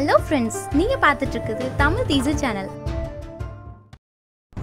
Hello friends, நீங்க பார்த்துட்டு இருக்குது தமிழ் டீசர் சேனல்.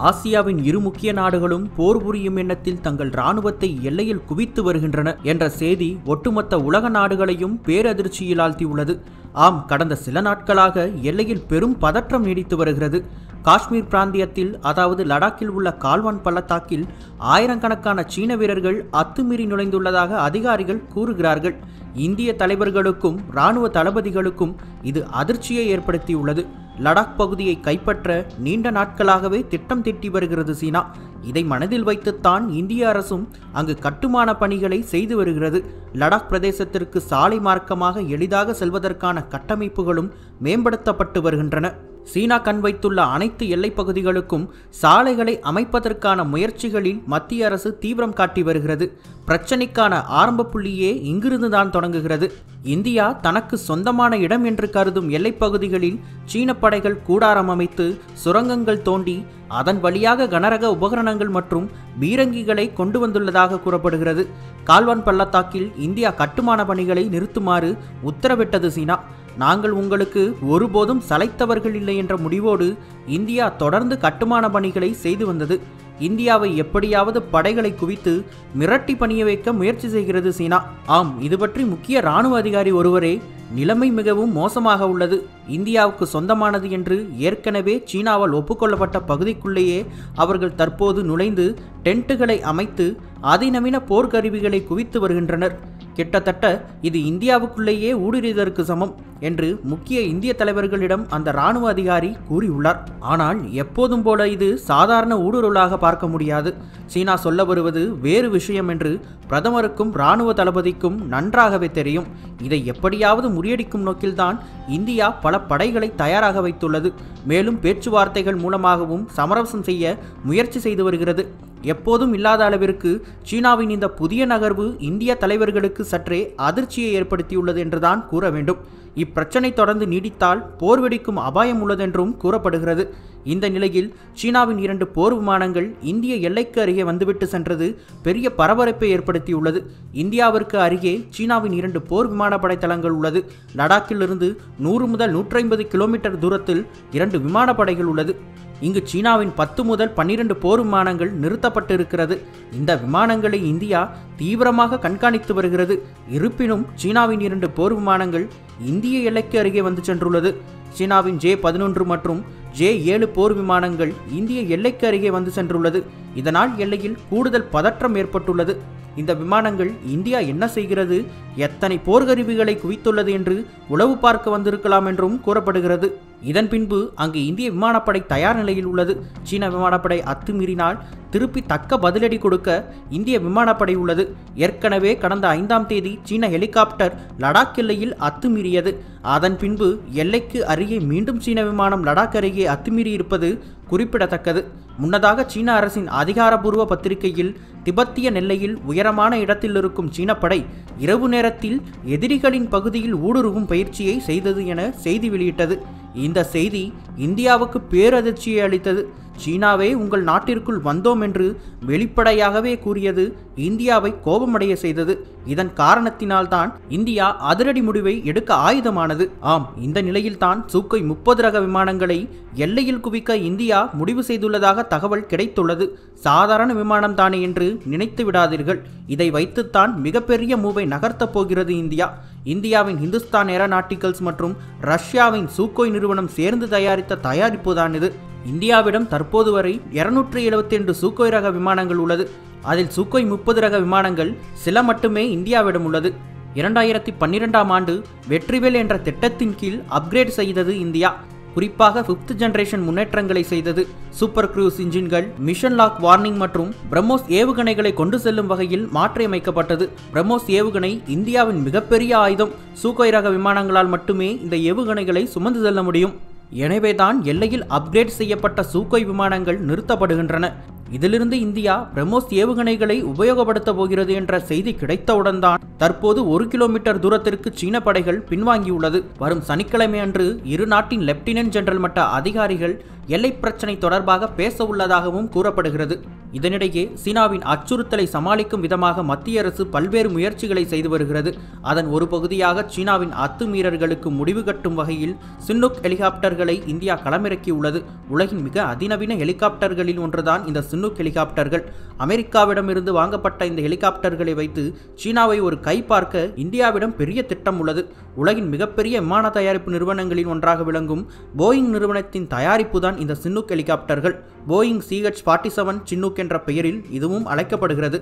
ஆசியாவின் இரு முக்கிய நாடுகளும் போர் புரியும் எண்ணத்தில் தங்கள் இராணுவத்தை எல்லையில் குவித்து வருகின்றன என்ற செய்தி ஒட்டுமொத்த உலக நாடுகளையும் பேரதிர்ச்சியில் ஆழ்த்தியுள்ளது. ஆம், கடந்த சில நாட்களாக எல்லையில் பெரும் பதற்றம் நீடித்து வருகிறது. காஷ்மீர் பிராந்தியத்தில், அதாவது லடாக்கில் உள்ள கால்வான் பள்ளத்தாக்கில் ஆயிரக்கணக்கான சீன வீரர்கள் அத்துமீறி நுழைந்துள்ளதாக அதிகாரிகள் கூறுகிறார்கள். இந்திய தலைவர்களுக்கும் இராணுவ தளபதிகளுக்கும் இது அதிர்ச்சியை ஏற்படுத்தியுள்ளது. லடாக் பகுதியை கைப்பற்ற நீண்ட நாட்களாகவே திட்டம் தீட்டி வருகிறது சீனா. இதை மனதில் வைத்துத்தான் இந்திய அரசும் அங்கு கட்டுமான பணிகளை செய்து வருகிறது. லடாக் பிரதேசத்திற்கு சாலை மார்க்கமாக எளிதாக செல்வதற்கான கட்டமைப்புகளும் மேம்படுத்தப்பட்டு வருகின்றன. சீனா கண் வைத்துள்ள அனைத்து எல்லைப் பகுதிகளுக்கும் சாலைகளை அமைப்பதற்கான முயற்சிகளில் மத்திய அரசு தீவிரம் காட்டி வருகிறது. பிரச்சினைக்கான ஆரம்ப புள்ளியே இங்கிருந்துதான் தொடங்குகிறது. இந்தியா தனக்கு சொந்தமான இடம் என்று கருதும் எல்லைப் பகுதிகளில் சீன படைகள் கூடாரம் அமைத்து சுரங்கங்கள் தோண்டி அதன் வழியாக கனரக உபகரணங்கள் மற்றும் பீரங்கிகளை கொண்டு வந்துள்ளதாக கூறப்படுகிறது. கால்வான் பள்ளத்தாக்கில் இந்தியா கட்டுமான பணிகளை நிறுத்துமாறு உத்தரவிட்டது சீனா. நாங்கள் உங்களுக்கு ஒருபோதும் சளைத்தவர்கள் இல்லை என்ற முடிவோடு இந்தியா தொடர்ந்து கட்டுமான பணிகளை செய்து வந்தது. இந்தியாவை எப்படியாவது படைகளை குவித்து மிரட்டி பணிய வைக்க முயற்சி செய்கிறது சீனா. ஆம், இது பற்றி முக்கிய இராணுவ அதிகாரி ஒருவரே நிலைமை மிகவும் மோசமாக உள்ளது. இந்தியாவுக்கு சொந்தமானது என்று ஏற்கனவே சீனாவால் ஒப்புக்கொள்ளப்பட்ட பகுதிக்குள்ளேயே அவர்கள் தற்போது நுழைந்து டென்ட்டுகளை அமைத்து அதிநவீன போர்க்கருவிகளை குவித்து வருகின்றனர். கிட்டத்தட்ட இது இந்தியாவுக்குள்ளேயே ஊடுருவதற்கு சமம் என்று முக்கிய இந்திய தலைவர்களிடம் அந்த இராணுவ அதிகாரி கூறியுள்ளார். ஆனால் எப்போதும் போல இது சாதாரண ஊடுருவலாக பார்க்க முடியாது. சீனா சொல்ல வருவது வேறு விஷயம் என்று பிரதமருக்கும் இராணுவ தளபதிக்கும் நன்றாகவே தெரியும். இதை எப்படியாவது முறியடிக்கும் நோக்கில்தான் இந்தியா பல படைகளை தயாராக வைத்துள்ளது. மேலும் பேச்சுவார்த்தைகள் மூலமாகவும் சமரசம் செய்ய முயற்சி செய்து வருகிறது. எப்போதும் இல்லாத அளவிற்கு சீனாவின் இந்த புதிய நகர்வு இந்திய தலைவர்களுக்கு சற்றே அதிர்ச்சியை ஏற்படுத்தியுள்ளது என்றுதான் கூற வேண்டும். இப்பிரச்சனை தொடர்ந்து நீடித்தால் போர் வெடிக்கும் அபாயம் உள்ளதென்றும் கூறப்படுகிறது. இந்த நிலையில் சீனாவின் 2 போர் விமானங்கள் இந்திய எல்லைக்கு அருகே வந்துவிட்டு சென்றது பெரிய பரபரப்பை ஏற்படுத்தியுள்ளது. இந்தியாவிற்கு அருகே சீனாவின் 2 போர் விமானப்படை தளங்கள் உள்ளது. லடாக்கிலிருந்து 100 முதல் 150 கிலோமீட்டர் தூரத்தில் 2 விமானப்படைகள் உள்ளது. இங்கு சீனாவின் 10 முதல் 12 போர் விமானங்கள் நிறுத்தப்பட்டிருக்கிறது. இந்த விமானங்களை இந்தியா தீவிரமாக கண்காணித்து வருகிறது. இருப்பினும் சீனாவின் 2 போர் விமானங்கள் இந்திய எல்லைக்கு அருகே வந்து சென்றுள்ளது. சீனாவின் J-11 மற்றும் J-7 போர் விமானங்கள் இந்திய எல்லைக்கு அருகே வந்து சென்றுள்ளது. இதனால் எல்லையில் கூடுதல் பதற்றம் ஏற்பட்டுள்ளது. இந்த விமானங்கள் இந்தியா என்ன செய்கிறது, எத்தனை போர்க்கருவிகளை குவித்துள்ளது என்று உளவு பார்க்க வந்திருக்கலாம் என்றும் கூறப்படுகிறது. இதன் பின்பு அங்கு இந்திய விமானப்படை தயார் நிலையில் உள்ளது. சீன விமானப்படை அத்துமீறினால் திருப்பி தக்க பதிலடி கொடுக்க இந்திய விமானப்படை உள்ளது. ஏற்கனவே கடந்த 5ஆம் தேதி சீன ஹெலிகாப்டர் லடாக் எல்லையில் அத்துமீறியது. அதன் பின்பு எல்லைக்கு அருகே மீண்டும் சீன விமானம் லடாக் அருகே அத்துமீறி இருப்பது குறிப்பிடத்தக்கது. முன்னதாக சீன அரசின் அதிகாரப்பூர்வ பத்திரிகையில் திபெத்திய எல்லையில் உயரமான இடத்தில் இருக்கும் சீனப்படை இரவு நேரத்தில் எதிரிகளின் பகுதியில் ஊடுருவும் பயிற்சியை செய்தது என செய்தி வெளியிட்டது. இந்த செய்தி இந்தியாவுக்கு பேரதிர்ச்சியை அளித்தது. சீனாவே உங்கள் நாட்டிற்குள் வந்தோம் என்று வெளிப்படையாகவே கூறியது இந்தியாவை கோபமடைய செய்தது. இதன் காரணத்தினால்தான் இந்தியா அதிரடி முடிவை எடுக்க ஆயுதமானது. ஆம், இந்த நிலையில்தான் Sukhoi 30 ரக விமானங்களை எல்லையில் குவிக்க இந்தியா முடிவு செய்துள்ளதாக தகவல் கிடைத்துள்ளது. சாதாரண விமானம் தானே என்று நினைத்து விடாதீர்கள். இதை வைத்துத்தான் மிகப்பெரிய மூவை நகர்த்தப் போகிறது இந்தியா. இந்தியாவின் ஹிந்துஸ்தான் ஏரோநாட்டிக்கல்ஸ் மற்றும் ரஷ்யாவின் Sukhoi நிறுவனம் சேர்ந்து தயாரித்த தயாரிப்புதான் இது. இந்தியாவிடம் தற்போது வரை 272 Sukhoi ரக விமானங்கள் உள்ளது. அதில் Sukhoi 30 ரக விமானங்கள் சில மட்டுமே இந்தியாவிடம் உள்ளது. 2012ஆம் ஆண்டு வெற்றிவேல் என்ற திட்டத்தின் கீழ் அப்கிரேட் செய்தது இந்தியா. குறிப்பாக 5th ஜெனரேஷன் முன்னேற்றங்களை செய்தது. சூப்பர் க்ரூஸ் இன்ஜின்கள், மிஷன் லாக் வார்னிங் மற்றும் பிரம்மோஸ் ஏவுகணைகளை கொண்டு செல்லும் வகையில் மாற்றியமைக்கப்பட்டது. பிரம்மோஸ் ஏவுகணை இந்தியாவின் மிகப்பெரிய ஆயுதம். Sukhoi ரக விமானங்களால் மட்டுமே இந்த ஏவுகணைகளை சுமந்து செல்ல முடியும். எனவேதான் எல்லையில் அப்கிரேட் செய்யப்பட்ட Sukhoi விமானங்கள் நிறுத்தப்படுகின்றன. இதிலிருந்து இந்தியா பிரம்மோஸ் ஏவுகணைகளை உபயோகப்படுத்த போகிறது என்ற செய்தி கிடைத்தவுடன் தான் தற்போது 1 கிலோமீட்டர் தூரத்திற்கு சீன படைகள் பின்வாங்கியுள்ளது. வரும் சனிக்கிழமை அன்று இரு நாட்டின் லெப்டினன்ட் ஜெனரல் மட்ட அதிகாரிகள் எல்லை பிரச்சினை தொடர்பாக பேச உள்ளதாகவும் கூறப்படுகிறது. இதனிடையே சீனாவின் அச்சுறுத்தலை சமாளிக்கும் விதமாக மத்திய அரசு பல்வேறு முயற்சிகளை செய்து வருகிறது. அதன் ஒரு பகுதியாக சீனாவின் அத்துமீறல்களுக்கு முடிவு கட்டும் வகையில் சின்னூக் ஹெலிகாப்டர்களை இந்தியா களமிறக்கியுள்ளது. உலகின் மிக அதிநவீன ஹெலிகாப்டர்களில் ஒன்றுதான் இந்த சின்னூக் ஹெலிகாப்டர்கள். அமெரிக்காவிடமிருந்து வாங்கப்பட்ட இந்த ஹெலிகாப்டர்களை வைத்து சீனாவை ஒரு கை பார்க்க இந்தியாவிடம் பெரிய திட்டம் உள்ளது. உலகின் மிகப்பெரிய விமான தயாரிப்பு நிறுவனங்களில் ஒன்றாக விளங்கும் போயிங் நிறுவனத்தின் தயாரிப்பு தான் இந்த சின்னூக் ஹெலிகாப்டர்கள். போயிங் CH-47 சின்னூக் என்ற பெயரில் இதுவும் அழைக்கப்படுகிறது.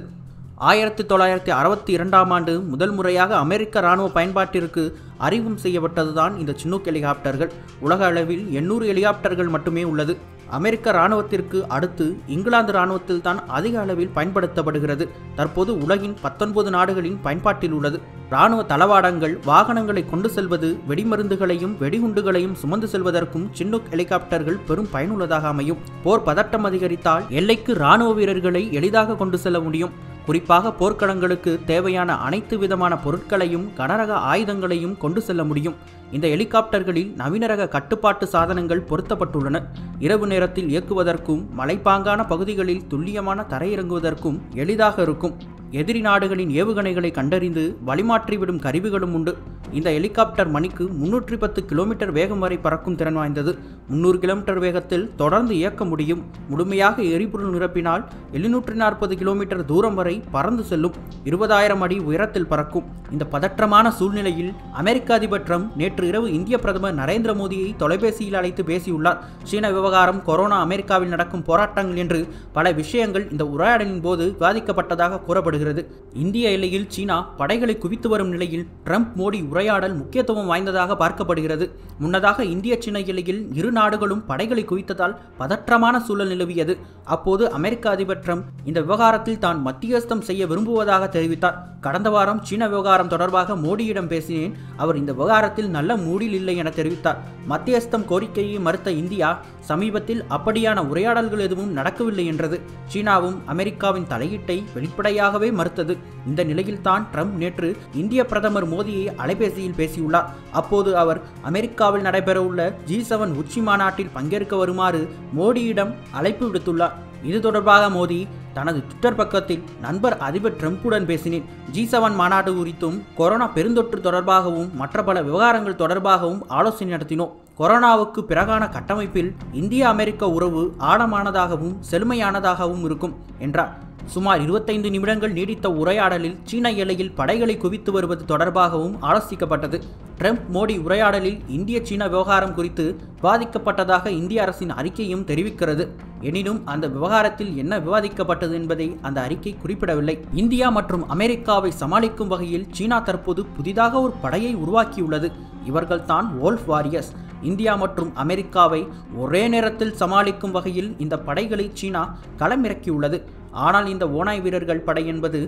1962ஆம் ஆண்டு முதல் முறையாக அமெரிக்க இராணுவ பயன்பாட்டிற்கு அறிமுகம் செய்யப்பட்டதுதான் இந்த சின்னூக் ஹெலிகாப்டர்கள். உலக அளவில் 800 ஹெலிகாப்டர்கள் மட்டுமே உள்ளது. அமெரிக்க இராணுவத்திற்கு அடுத்து இங்கிலாந்து இராணுவத்தில் தான் அதிக அளவில் பயன்படுத்தப்படுகிறது. தற்போது உலகின் 19 நாடுகளின் பயன்பாட்டில் உள்ளது. இராணுவ தளவாடங்கள், வாகனங்களை கொண்டு செல்வது, வெடிமருந்துகளையும் வெடிகுண்டுகளையும் சுமந்து செல்வதற்கும் சின்னூக் ஹெலிகாப்டர்கள் பெரும் பயனுள்ளதாக அமையும். போர் பதட்டம் அதிகரித்தால் எல்லைக்கு இராணுவ வீரர்களை எளிதாக கொண்டு செல்ல முடியும். குறிப்பாக போர்க்களங்களுக்கு தேவையான அனைத்து விதமான பொருட்களையும் கனரக ஆயுதங்களையும் கொண்டு செல்ல முடியும். இந்த ஹெலிகாப்டர்களில் நவீன ரக கட்டுப்பாட்டு சாதனங்கள் பொருத்தப்பட்டுள்ளன. இரவு நேரத்தில் இயக்குவதற்கும் மலைப்பாங்கான பகுதிகளில் துல்லியமான தரையிறங்குவதற்கும் எளிதாக இருக்கும். எதிரி நாடுகளின் ஏவுகணைகளை கண்டறிந்து வழிமாற்றிவிடும் கருவிகளும் உண்டு. இந்த ஹெலிகாப்டர் மணிக்கு 310 கிலோமீட்டர் வேகம் வரை பறக்கும் திறன் வாய்ந்தது. 300 கிலோமீட்டர் வேகத்தில் தொடர்ந்து இயக்க முடியும். முழுமையாக எரிபொருள் நிரப்பினால் 740 கிலோமீட்டர் தூரம் வரை பறந்து செல்லும். 20,000 அடி உயரத்தில் பறக்கும். இந்த பதற்றமான சூழ்நிலையில் அமெரிக்க அதிபர் ட்ரம்ப் நேற்று இரவு இந்திய பிரதமர் நரேந்திர மோடியை தொலைபேசியில் அழைத்து பேசியுள்ளார். சீன விவகாரம், கொரோனா, அமெரிக்காவில் நடக்கும் போராட்டங்கள் என்று பல விஷயங்கள் இந்த உரையாடலின் போது விவாதிக்கப்பட்டதாக கூறப்படுகிறது. இந்திய எல்லையில் சீனா படைகளை குவித்து வரும் நிலையில் ட்ரம்ப் மோடி உரையாடல் முக்கியத்துவம் வாய்ந்ததாக பார்க்கப்படுகிறது. முன்னதாக இந்திய சீன எல்லையில் இரு நாடுகளும் படைகளை குவித்ததால் பதற்றமான சூழல் நிலவியது. அப்போது அமெரிக்க அதிபர் ட்ரம்ப் இந்த விவகாரத்தில் தான் மத்தியஸ்தம் செய்ய விரும்புவதாக தெரிவித்தார். கடந்த வாரம் சீன விவகாரம் தொடர்பாக மோடியிடம் பேசினேன். அவர் இந்த விவகாரத்தில் நல்ல மூடில் இல்லை என தெரிவித்தார். மத்தியஸ்தம் கோரிக்கையை மறுத்த இந்தியா சமீபத்தில் அப்படியான உரையாடல்கள் எதுவும் நடக்கவில்லை என்றது. சீனாவும் அமெரிக்காவின் தலையீட்டை வெளிப்படையாகவே மறுத்தது. இந்த நிலையில்தான் ட்ரம்ப் நேற்று இந்திய பிரதமர் மோடியை அலைபேசியில் பேசியுள்ளார். அப்போது அவர் அமெரிக்காவில் நடைபெறவுள்ள G7 உச்சி மாநாட்டில் பங்கேற்க வருமாறு மோடியிடம் அழைப்பு விடுத்துள்ளார். இது தொடர்பாக மோடி தனது ட்விட்டர் பக்கத்தில் நண்பர் அதிபர் ட்ரம்புடன் பேசினேன். G7 மாநாடு குறித்தும் கொரோனா பெருந்தொற்று தொடர்பாகவும் மற்ற பல விவகாரங்கள் தொடர்பாகவும் ஆலோசனை நடத்தினோம். கொரோனாவுக்கு பிறகான கட்டமைப்பில் இந்திய அமெரிக்க உறவு ஆழமானதாகவும் செழுமையானதாகவும் இருக்கும் என்றார். சுமார் 25 நிமிடங்கள் நீடித்த உரையாடலில் சீன எல்லையில் படைகளை குவித்து வருவது தொடர்பாகவும் ஆலோசிக்கப்பட்டது. ட்ரம்ப் மோடி உரையாடலில் இந்திய சீன விவகாரம் குறித்து விவாதிக்கப்பட்டதாக இந்திய அரசின் அறிக்கையும் தெரிவிக்கிறது. எனினும் அந்த விவகாரத்தில் என்ன விவாதிக்கப்பட்டது என்பதை அந்த அறிக்கை குறிப்பிடவில்லை. இந்தியா மற்றும் அமெரிக்காவை சமாளிக்கும் வகையில் சீனா தற்போது புதிதாக ஒரு படையை உருவாக்கியுள்ளது. இவர்கள்தான் வோல்ஃப் வாரியர்ஸ். இந்தியா மற்றும் அமெரிக்காவை ஒரே நேரத்தில் சமாளிக்கும் வகையில் இந்த படைகளை சீனா களமிறக்கியுள்ளது. ஆனால் இந்த ஓநாய் வீரர்கள் படை என்பது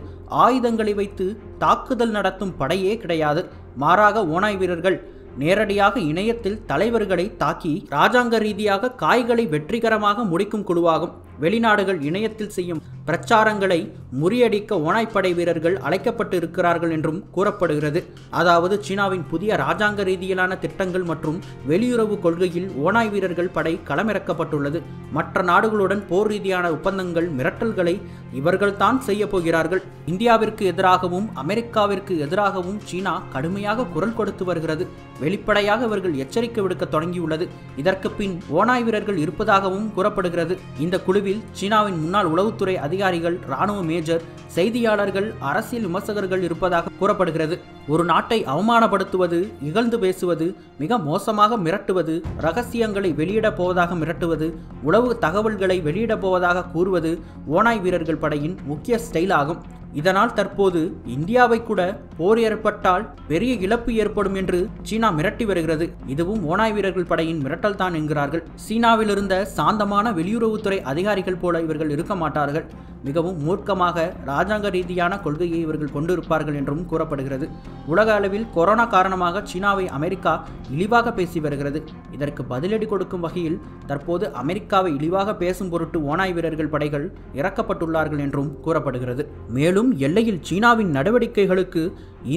ஆயுதங்களை வைத்து தாக்குதல் நடத்தும் படையே கிடையாது. மாறாக ஓநாய் வீரர்கள் நேரடியாக இணையத்தில் தலைவர்களை தாக்கி இராஜாங்க ரீதியாக காய்களை வெற்றிகரமாக முடிக்கும் குழுவாகும். வெளிநாடுகள் இணையத்தில் செய்யும் பிரச்சாரங்களை முறியடிக்க ஓநாய்ப்படை வீரர்கள் அழைக்கப்பட்டு இருக்கிறார்கள் என்றும் கூறப்படுகிறது. அதாவது சீனாவின் புதிய இராஜாங்க ரீதியிலான திட்டங்கள் மற்றும் வெளியுறவு கொள்கையில் ஓநாய் வீரர்கள் படை களமிறக்கப்பட்டுள்ளது. மற்ற நாடுகளுடன் போர் ரீதியான ஒப்பந்தங்கள், மிரட்டல்களை இவர்கள்தான் செய்ய போகிறார்கள். இந்தியாவிற்கு எதிராகவும் அமெரிக்காவிற்கு எதிராகவும் சீனா கடுமையாக குரல் கொடுத்து வருகிறது. வெளிப்படையாக இவர்கள் எச்சரிக்கை விடுக்க தொடங்கியுள்ளது. இதற்கு பின் ஓநாய் வீரர்கள் இருப்பதாகவும் கூறப்படுகிறது. இந்த குழுவில் சீனாவின் முன்னாள் உளவுத்துறை அதிகாரிகள், இராணுவ மேஜர், செய்தியாளர்கள், அரசியல் விமர்சகர்கள் இருப்பதாக கூறப்படுகிறது. ஒரு நாட்டை அவமானப்படுத்துவது, இகழ்ந்து பேசுவது, மிக மோசமாக மிரட்டுவது, ரகசியங்களை வெளியிடப் போவதாக மிரட்டுவது, உளவு தகவல்களை வெளியிடப் போவதாக கூறுவது ஓநாய் வீரர்கள் படையின் முக்கிய ஸ்டைல் ஆகும். இதனால் தற்போது இந்தியாவை கூட போர் ஏற்பட்டால் பெரிய இழப்பு ஏற்படும் என்று சீனா மிரட்டி வருகிறது. இதுவும் ஓநாய் வீரர்கள் படையின் மிரட்டல் தான் என்கிறார்கள். சீனாவில் இருந்த சாந்தமான வெளியுறவுத்துறை அதிகாரிகள் போல இவர்கள் இருக்க மாட்டார்கள். மிகவும் மூர்க்கமாக இராஜாங்க ரீதியான கொள்கையை இவர்கள் கொண்டிருப்பார்கள் என்றும் கூறப்படுகிறது. உலக அளவில் கொரோனா காரணமாக சீனாவை அமெரிக்கா இழிவாக பேசி வருகிறது. இதற்கு பதிலடி கொடுக்கும் வகையில் தற்போது அமெரிக்காவை இழிவாக பேசும் பொருட்டு ஓநாய் வீரர்கள் படைகள் இறக்கப்பட்டுள்ளார்கள் என்றும் கூறப்படுகிறது. மேலும் எல்லையில் சீனாவின் நடவடிக்கைகளுக்கு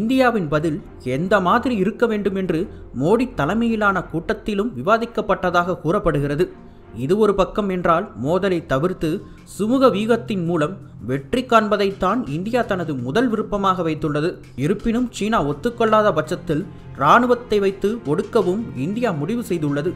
இந்தியாவின் பதில் எந்த மாதிரி இருக்க வேண்டும் என்று மோடி தலைமையிலான கூட்டத்திலும் விவாதிக்கப்பட்டதாக கூறப்படுகிறது. இது ஒரு பக்கம் என்றால், மோதலை தவிர்த்து சுமூக வீகத்தின் மூலம் வெற்றி காண்பதைத்தான் இந்தியா தனது முதல் விருப்பமாக வைத்துள்ளது. இருப்பினும் சீனா ஒத்துக்கொள்ளாத பட்சத்தில் இராணுவத்தை வைத்து ஒடுக்கவும் இந்தியா முடிவு செய்துள்ளது.